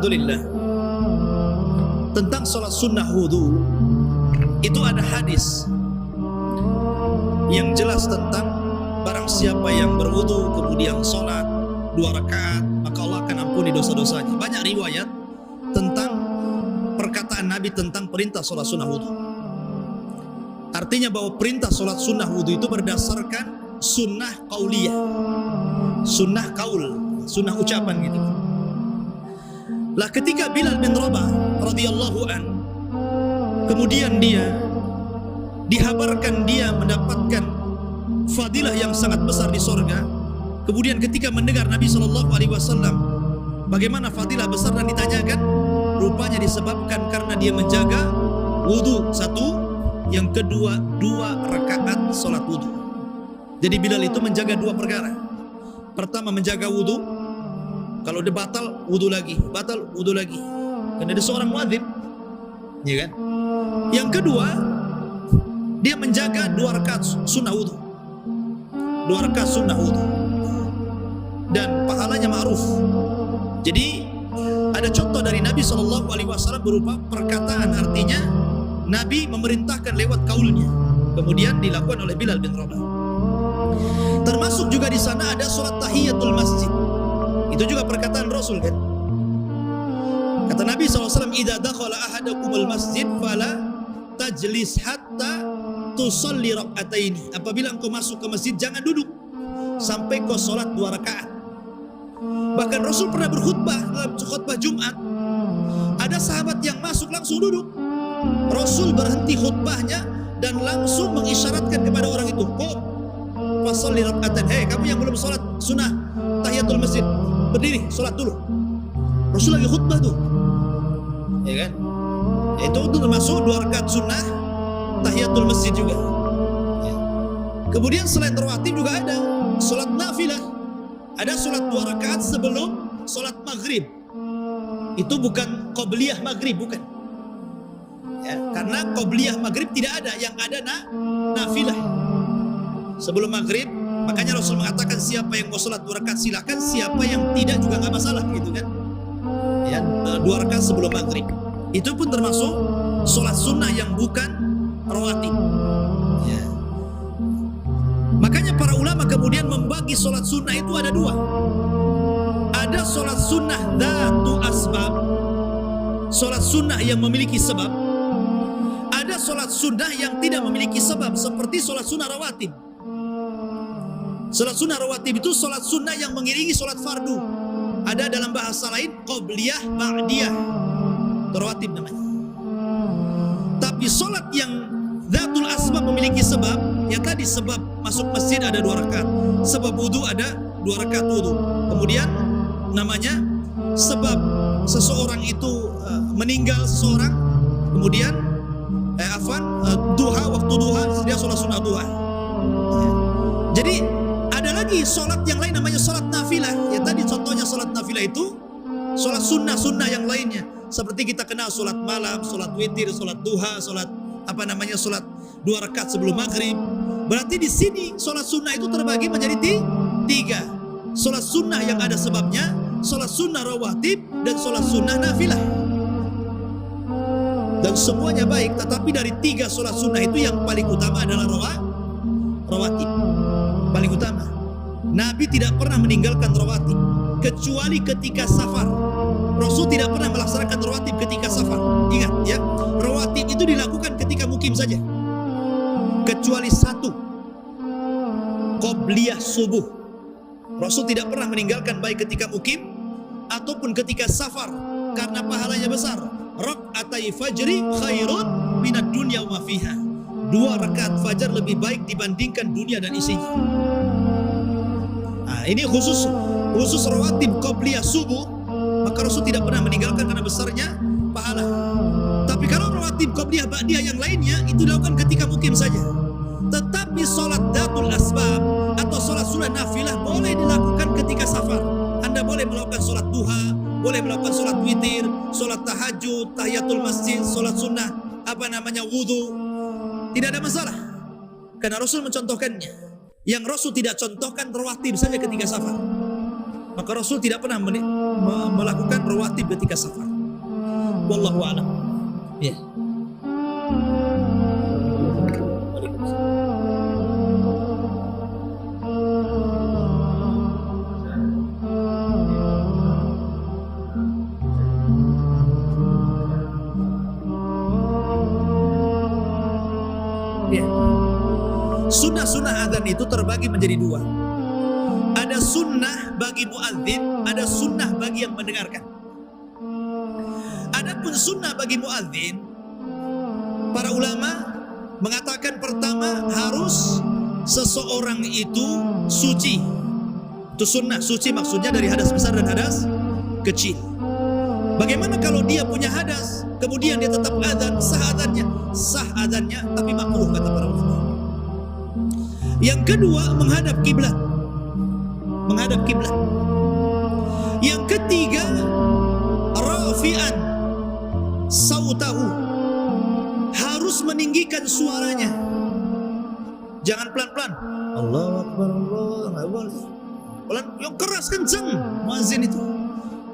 Alhamdulillah. Tentang sholat sunnah wudu, itu ada hadis yang jelas tentang barang siapa yang berwudu kemudian sholat 2 rakaat, maka Allah akan ampuni dosa-dosanya. Banyak riwayat tentang perkataan Nabi tentang perintah sholat sunnah wudu. Artinya bahwa perintah sholat sunnah wudu itu berdasarkan sunnah qauliyah, sunnah kaul, sunnah ucapan gitu. Lah ketika Bilal bin Rabah radhiyallahu an, kemudian dia dihabarkan dia mendapatkan fadilah yang sangat besar di sorga. Kemudian ketika mendengar Nabi SAW bagaimana fadilah besar dan ditanyakan, rupanya disebabkan karena dia menjaga wudu, satu, yang kedua 2 rakaat sholat wudu. Jadi Bilal itu menjaga 2 perkara. Pertama menjaga wudu, kalau dia batal wudu lagi, batal wudu lagi, karena dia seorang muadzin, ya kan? Yang kedua, dia menjaga 2 rakaat sunnah wudu, 2 rakaat sunnah wudu, dan pahalanya ma'ruf. Jadi ada contoh dari Nabi SAW berupa perkataan, artinya Nabi memerintahkan lewat kaulnya, kemudian dilakukan oleh Bilal bin Rabah. Termasuk juga di sana ada sholat tahiyatul masjid. Itu juga perkataan Rasul kan. Kata Nabi SAW, idza dakhala ahadakumul masjid fala tajlis hatta tusalli rak'ataini. Apabila engkau masuk ke masjid, jangan duduk sampai kau sholat 2 rakaat. Bahkan Rasul pernah berkhutbah dalam khutbah Jumat, ada sahabat yang masuk langsung duduk. Rasul berhenti khutbahnya dan langsung mengisyaratkan kepada orang itu, qum fasalli rak'atan. Hei kamu yang belum sholat sunnah tahiyatul masjid, berdiri, sholat dulu. Rasul lagi khutbah tuh, ya kan? Itu termasuk 2 rakaat sunnah tahiyatul masjid juga. Ya. Kemudian selain rawatib juga ada sholat nafilah. Ada sholat 2 rakaat sebelum sholat maghrib. Itu bukan qobliyah maghrib, bukan. Ya, karena qobliyah maghrib tidak ada, yang ada nafilah. Sebelum maghrib Makanya Rasul mengatakan siapa yang mau sholat 2 rakaat silakan, siapa yang tidak juga nggak masalah, gitu kan? Ya, 2 rakaat sebelum maghrib. Itu pun termasuk sholat sunnah yang bukan rawatib. Ya. Makanya para ulama kemudian membagi sholat sunnah itu ada 2. Ada sholat sunnah dzatu asbab, sholat sunnah yang memiliki sebab. Ada sholat sunnah yang tidak memiliki sebab, seperti sholat sunnah rawatib. Sholat sunnah rawatib itu sholat sunnah yang mengiringi sholat fardu. Ada dalam bahasa lain qobliyah, ba'diyah, rawatib namanya. Tapi sholat yang dzatul asbab memiliki sebab, yang tadi sebab masuk masjid ada 2 rakaat, sebab wudu ada 2 rakaat wudu. Kemudian namanya sebab seseorang itu meninggal seseorang, kemudian duha, waktu duha dia sholat sunnah duha. Jadi ada lagi sholat yang lain namanya sholat nafilah. Ya tadi contohnya sholat nafilah itu sholat sunnah yang lainnya, seperti kita kenal sholat malam, sholat witir, sholat duha, sholat sholat 2 rakaat sebelum maghrib. Berarti di sini sholat sunnah itu terbagi menjadi 3. Sholat sunnah yang ada sebabnya, sholat sunnah rawatib, dan sholat sunnah nafilah. Dan semuanya baik, tetapi dari 3 sholat sunnah itu yang paling utama adalah rawatib. Paling utama. Nabi tidak pernah meninggalkan rawatib kecuali ketika safar. Rasul tidak pernah melaksanakan rawatib ketika safar. Ingat ya, rawatib itu dilakukan ketika mukim saja. Kecuali 1, qobliyah subuh. Rasul tidak pernah meninggalkan baik ketika mukim ataupun ketika safar, karena pahalanya besar. Rak'atai fajri khairun minad dunya wa fiha. 2 rakaat fajar lebih baik dibandingkan dunia dan isinya. Nah, ini khusus rawatib qobliyah subuh, maka Rasul tidak pernah meninggalkan karena besarnya pahala. Tapi kalau rawatib qobliyah ba'diyah yang lainnya itu dilakukan ketika mukim saja. Tetapi sholat dzatul asbab atau sholat sunnah nafilah boleh dilakukan ketika safar. Anda boleh melakukan sholat duha, boleh melakukan sholat witir, sholat tahajud, tahiyatul masjid, sholat sunnah wudu. Tidak ada masalah, karena Rasul mencontohkannya. Yang Rasul tidak contohkan rawatib saja ketika safar. Maka Rasul tidak pernah melakukan rawatib ketika safar. Wallahu a'lam. Ya. Sunnah-sunnah adzan itu terbagi menjadi 2. Ada sunnah bagi muadzin, ada sunnah bagi yang mendengarkan. Adapun sunnah bagi muadzin, para ulama mengatakan pertama harus seseorang itu suci. Itu sunnah, suci maksudnya dari hadas besar dan hadas kecil. Bagaimana kalau dia punya hadas, kemudian dia tetap adzan, sah adzannya, tapi makruh kata para ulama. Yang kedua menghadap kiblat. Yang ketiga rafi'an sautahu, harus meninggikan suaranya. Jangan pelan-pelan. Allahu akbar, Allahu akbar. Pelan, yang keras kencang muazin itu.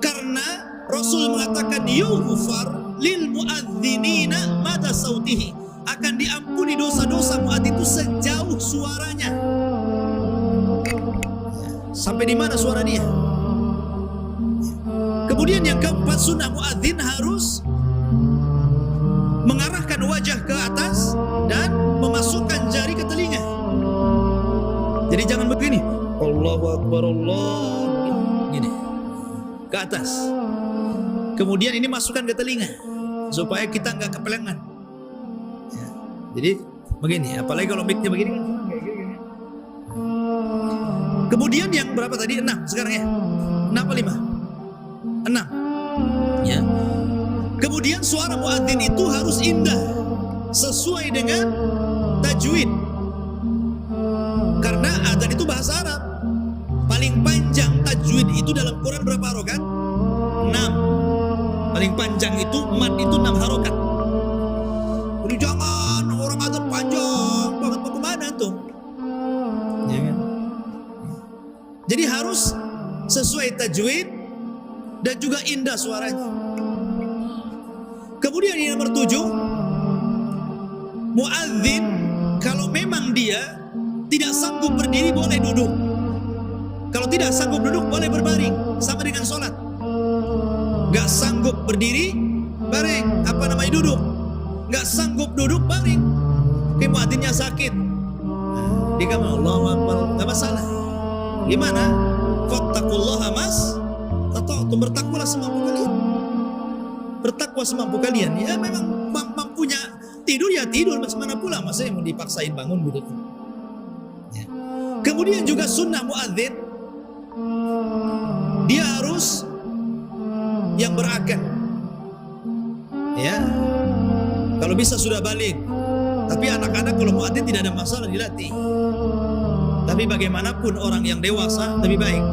Karena Rasul mengatakan yughfar lil muadzinina mada sautihi, akan diampuni dosa-dosa muadzin itu sejauh suaranya. Sampai di mana suara dia? Kemudian yang keempat, sunnah muadzin harus mengarahkan wajah ke atas dan memasukkan jari ke telinga. Jadi jangan begini, Allahu akbar, Allah, gini ke atas. Kemudian ini masukkan ke telinga supaya kita nggak kepelengan. Ya. Jadi begini, apalagi kalau mic-nya begini kan. Kemudian yang berapa tadi? 6 sekarang ya? 6 apa 5? 6 ya. Kemudian suara muadzin itu harus indah, sesuai dengan tajwid. Karena adzan itu bahasa Arab. Paling panjang tajwid itu dalam Quran berapa harokat? 6. Paling panjang itu mad itu 6 harokat. Jadi jangan orang adzan panjang banget, mau kemana tuh? Ya kan? sesuai tajwid dan juga indah suaranya. Kemudian yang nomor 7, muadzin kalau memang dia tidak sanggup berdiri boleh duduk. Kalau tidak sanggup duduk boleh berbaring, sama dengan sholat. Gak sanggup berdiri, baring, duduk. Gak sanggup duduk, baring. Kayak muadzinnya sakit, dia kan Allahu Akbar, gak masalah. Gimana? Fattaqullaha mastata'tum, bertakwalah semampu kalian. Bertakwa semampu kalian. Ya memang mampunya tidur ya tidur, macam mana pula masa yang mau dipaksain bangun gitu. Ya. Kemudian juga sunnah muadzin, dia harus yang berakal. Ya. Kalau bisa sudah balik. Tapi anak-anak kalau muadzin tidak ada masalah, dilatih. Tapi bagaimanapun orang yang dewasa lebih baik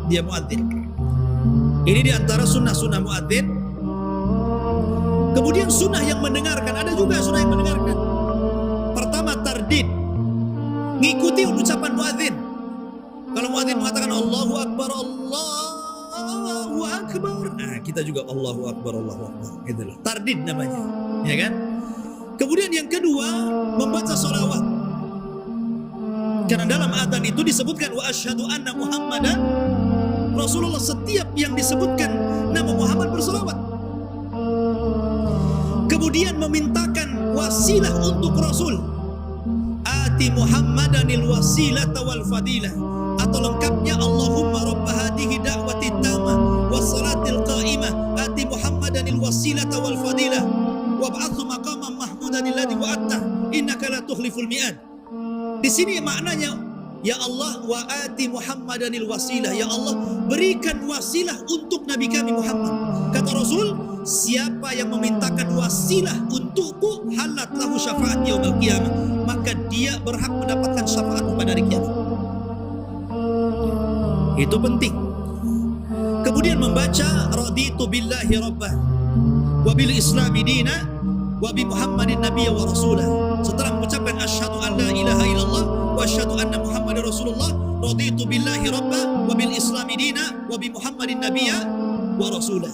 dia muadzin. Ini diantara sunnah-sunnah muadzin. Kemudian sunnah yang mendengarkan, ada juga sunnah yang mendengarkan. Pertama, tardid, ngikuti ucapan muadzin. Kalau muadzin mengatakan Allahu Akbar, Allahu Akbar, nah kita juga Allahu Akbar, Allahu Akbar, gitulah. Tardid namanya, ya kan? Kemudian yang kedua, membaca sholawat. Karena dalam adzan itu disebutkan wa asyhadu anna Muhammadan Rasulullah. Setiap yang disebutkan nama Muhammad bersolawat. Kemudian memintakan wasilah untuk Rasul. Ati Muhammadanil wasilata wal fadilah. Atau lengkapnya Allahumma rabb hadhihi da'wati tamah wassalatil qa'imah ati Muhammadanil wasilata wal fadilah wab'athu maqaman mahmudanil ladzi wa'atta innaka la tukhliful mi'ad. Di sini maknanya, ya Allah wa ati Muhammadanil wasilah, ya Allah berikan wasilah untuk Nabi kami Muhammad. Kata Rasul, siapa yang memintakan wasilah untukku halat lahu syafaat yaumil qiyamah, maka dia berhak mendapatkan syafaat pada hari kiamat. Itu penting. Kemudian membaca raditu billahi rabbah wa bil islami dina wa bi Muhammadin nabiyya wa rasulah. Setelah mengucapkan asyhadu an la ilaha illallah wa asyhadu anna Muhammadar Rasulullah, raditu billahi rabbah wa bil islami dina wa bi Muhammadin nabiyya wa rasulah.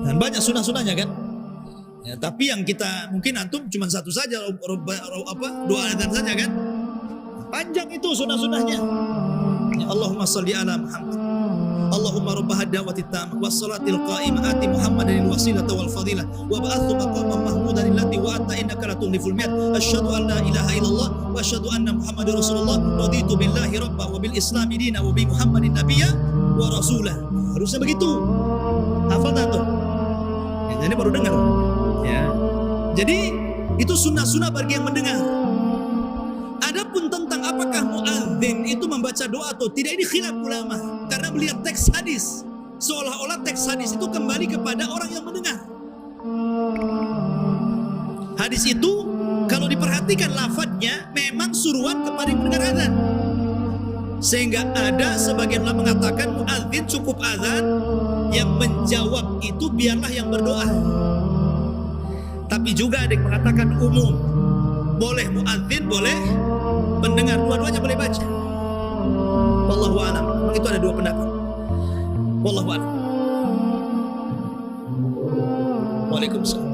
Dan banyak sunah-sunahnya kan. Ya, tapi yang kita mungkin antum cuma satu saja, doa adzan saja kan. Panjang itu sunah-sunahnya. Ya, Allahumma sholli ala Muhammad. Allahumma rabb hadawati tamah wassalatil qa'imah ati Muhammadanil wasilata wal fadilah wa ba'athu maqaman mahmudan allati wa'ata innaka la tukhliful mi'ad. Asyhadu an la ilaha illallah wa asyhadu anna Muhammadar Rasulullah. Raditu billahi rabba wa bil islami dina wa bi Muhammadin nabiyya wa rasulah. Harusnya begitu. Hafal tak tuh? Ya, jadi baru dengar. Ya. Jadi itu sunnah-sunnah bagi yang mendengar. Adapun tentang apakah muadzin itu membaca doa atau tidak, ini khilaf ulama. Karena melihat teks hadis, seolah-olah teks hadis itu kembali kepada orang yang mendengar. Hadis itu kalau diperhatikan lafadznya memang suruhan kepada yang mendengar adzan. Sehingga ada sebagian ulama mengatakan muadzin cukup adzan, yang menjawab itu biarlah yang berdoa. Tapi juga ada yang mengatakan umum, boleh muadzin, boleh pendengar, dua-duanya boleh baca. Wallahu a'lam. Memang itu ada dua pendapat. Wallahu a'lam. Waalaikumsalam.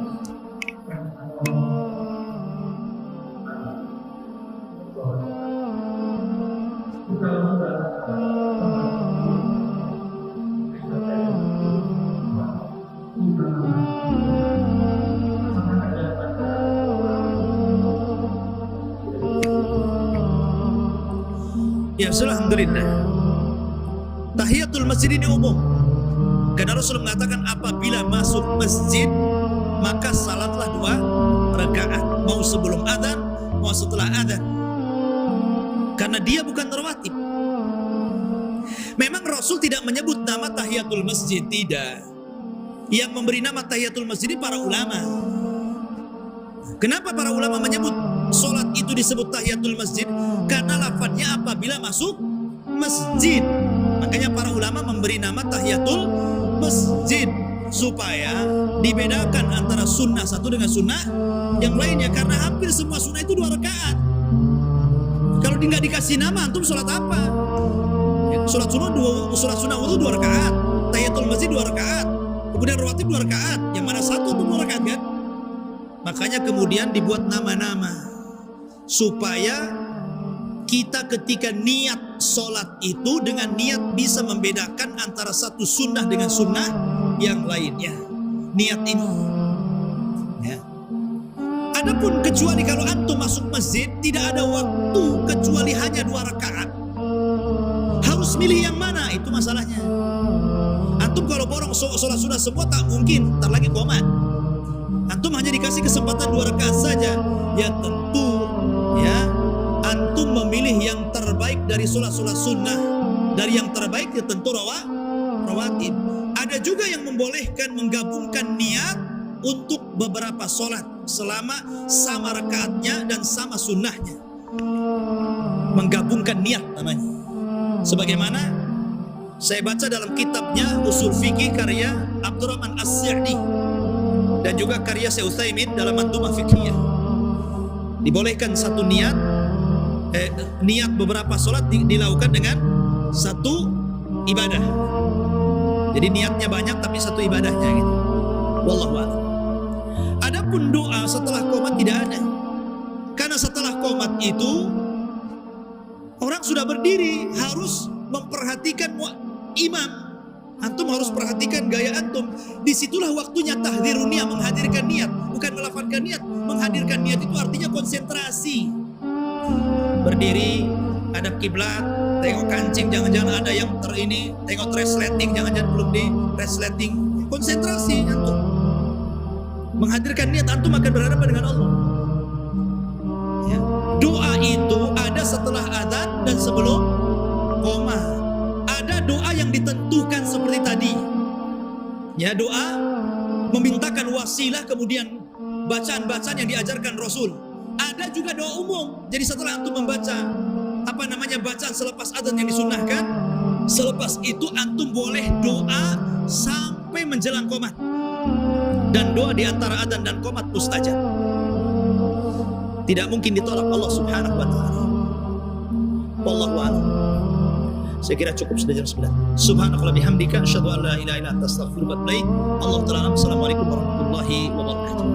Ya, alhamdulillah. Tahiyatul masjid ini umum. Karena Rasul mengatakan apabila masuk masjid maka salatlah 2 rakaat, mau sebelum adzan, mau setelah adzan. Karena dia bukan rawatib. Memang Rasul tidak menyebut nama tahiyatul masjid, tidak. Yang memberi nama tahiyatul masjid ini para ulama. Kenapa para ulama menyebut solat itu disebut tahiyatul masjid? Karena lafadznya apabila masuk masjid. Makanya para ulama memberi nama tahiyatul masjid supaya dibedakan antara sunnah satu dengan sunnah yang lainnya. Karena hampir semua sunnah itu 2 rakaat. Kalau nggak dikasih nama, antum sholat apa? Ya Sholat sunnah wudu 2 rakaat, tahiyatul masjid 2 rakaat, kemudian rawatib 2 rakaat. Yang mana 1 atau 2 rakaat kan? Makanya kemudian dibuat nama-nama supaya kita ketika niat sholat itu dengan niat bisa membedakan antara satu sunnah dengan sunnah yang lainnya. Niat ini. Ya. Adapun kecuali kalau antum masuk masjid tidak ada waktu kecuali hanya 2 rakaat. Harus milih yang mana, itu masalahnya. Antum kalau borong sholat sunnah semua tak mungkin, ntar lagi qomat. Antum hanya dikasih kesempatan 2 rakaat saja. Ya tentu ya antum memilih yang terbaik dari sholat-sholat sunnah. Dari yang terbaik ya tentu rawatib. Ada juga yang membolehkan menggabungkan niat untuk beberapa sholat selama sama rakaatnya dan sama sunnahnya. Menggabungkan niat namanya. Sebagaimana saya baca dalam kitabnya Usul Fikih karya Abdurrahman As-Sa'di dan juga karya Syekh Utsaimin dalam Mandhumah Fiqhiyah. Dibolehkan satu niat beberapa sholat dilakukan dengan satu ibadah. Jadi niatnya banyak tapi satu ibadahnya gitu. Wallahu a'lam. Adapun doa setelah qomat tidak ada. Karena setelah qomat itu orang sudah berdiri, harus memperhatikan imam. Antum harus perhatikan gaya antum. Disitulah waktunya tahdzirun niat, menghadirkan niat, bukan melafalkan niat. Menghadirkan niat itu artinya konsentrasi. Berdiri, hadap kiblat, tengok kancing, jangan-jangan ada yang tengok resleting, jangan-jangan belum di resleting. Konsentrasi antum. Menghadirkan niat, antum akan berhadapan dengan Allah. Ya. Doa itu ada setelah adzan dan sebelum qomat. Ada doa yang ditentukan seperti tadi. Ya, doa memintakan wasilah, kemudian bacaan-bacaan yang diajarkan Rasul. Ada juga doa umum. Jadi setelah antum membaca bacaan selepas adzan yang disunnahkan, selepas itu antum boleh doa sampai menjelang qomat. Dan doa di antara adzan dan qomat mustajab. Tidak mungkin ditolak Allah Subhanahu wa taala. Wallahu a'lam. Saya kira cukup sudah jam 9. Subhanallah bihamdika asyhadu an la ilaha illa anta astaghfiruka wa atubu ilaik. Allahu ta'ala. Assalamualaikum warahmatullahi wabarakatuh.